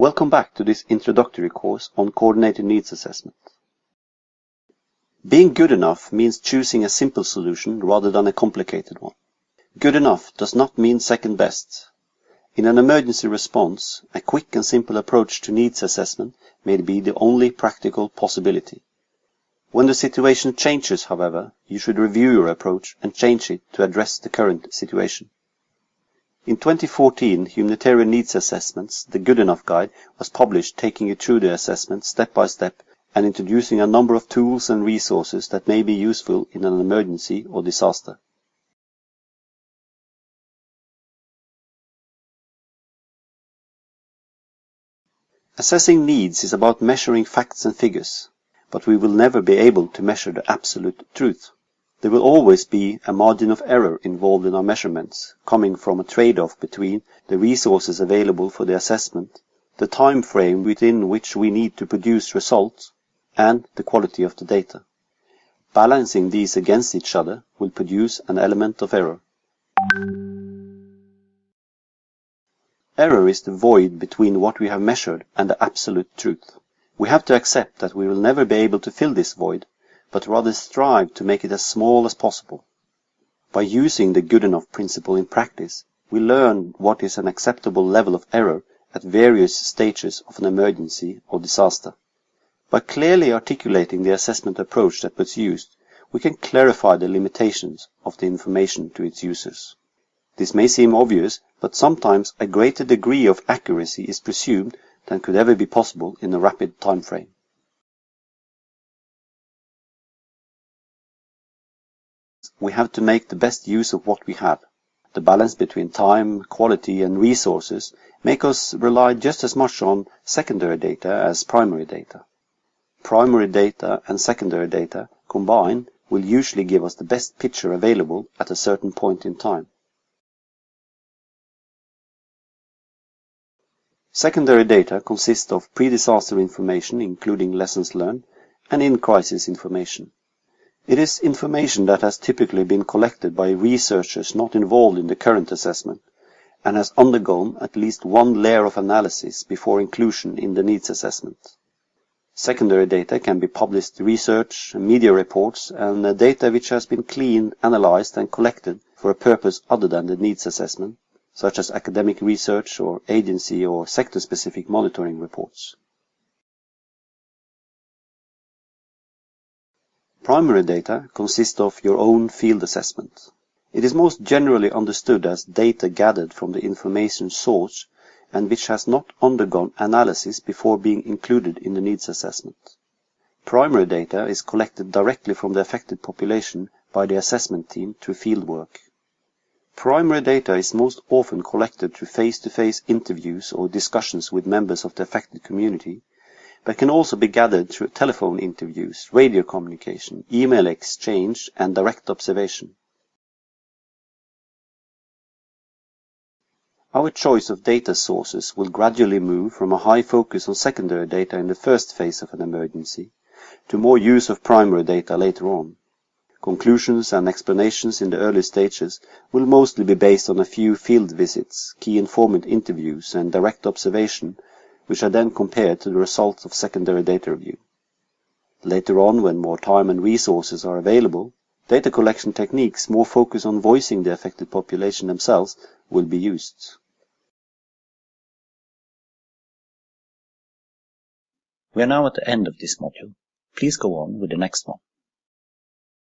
Welcome back to this introductory course on coordinated needs assessment. Being good enough means choosing a simple solution rather than a complicated one. Good enough does not mean second best. In an emergency response, a quick and simple approach to needs assessment may be the only practical possibility. When the situation changes, however, you should review your approach and change it to address the current situation. In 2014, Humanitarian Needs Assessments, the Good Enough Guide, was published, taking you through the assessment step by step and introducing a number of tools and resources that may be useful in an emergency or disaster. Assessing needs is about measuring facts and figures, but we will never be able to measure the absolute truth. There will always be a margin of error involved in our measurements, coming from a trade-off between the resources available for the assessment, the time frame within which we need to produce results, and the quality of the data. Balancing these against each other will produce an element of error. Error is the void between what we have measured and the absolute truth. We have to accept that we will never be able to fill this void, but rather strive to make it as small as possible. By using the good enough principle in practice, we learn what is an acceptable level of error at various stages of an emergency or disaster. By clearly articulating the assessment approach that was used, we can clarify the limitations of the information to its users. This may seem obvious, but sometimes a greater degree of accuracy is presumed than could ever be possible in a rapid time frame. We have to make the best use of what we have. The balance between time, quality and resources make us rely just as much on secondary data as primary data. Primary data and secondary data combined will usually give us the best picture available at a certain point in time. Secondary data consist of pre-disaster information, including lessons learned, and in-crisis information. It is information that has typically been collected by researchers not involved in the current assessment and has undergone at least one layer of analysis before inclusion in the needs assessment. Secondary data can be published research, media reports, and data which has been cleaned, analyzed and collected for a purpose other than the needs assessment, such as academic research or agency or sector-specific monitoring reports. Primary data consist of your own field assessment. It is most generally understood as data gathered from the information source and which has not undergone analysis before being included in the needs assessment. Primary data is collected directly from the affected population by the assessment team through fieldwork. Primary data is most often collected through face-to-face interviews or discussions with members of the affected community, but can also be gathered through telephone interviews, radio communication, email exchange, and direct observation. Our choice of data sources will gradually move from a high focus on secondary data in the first phase of an emergency to more use of primary data later on. Conclusions and explanations in the early stages will mostly be based on a few field visits, key informant interviews, and direct observation, which are then compared to the results of secondary data review. Later on, when more time and resources are available, data collection techniques more focused on voicing the affected population themselves will be used. We are now at the end of this module. Please go on with the next one.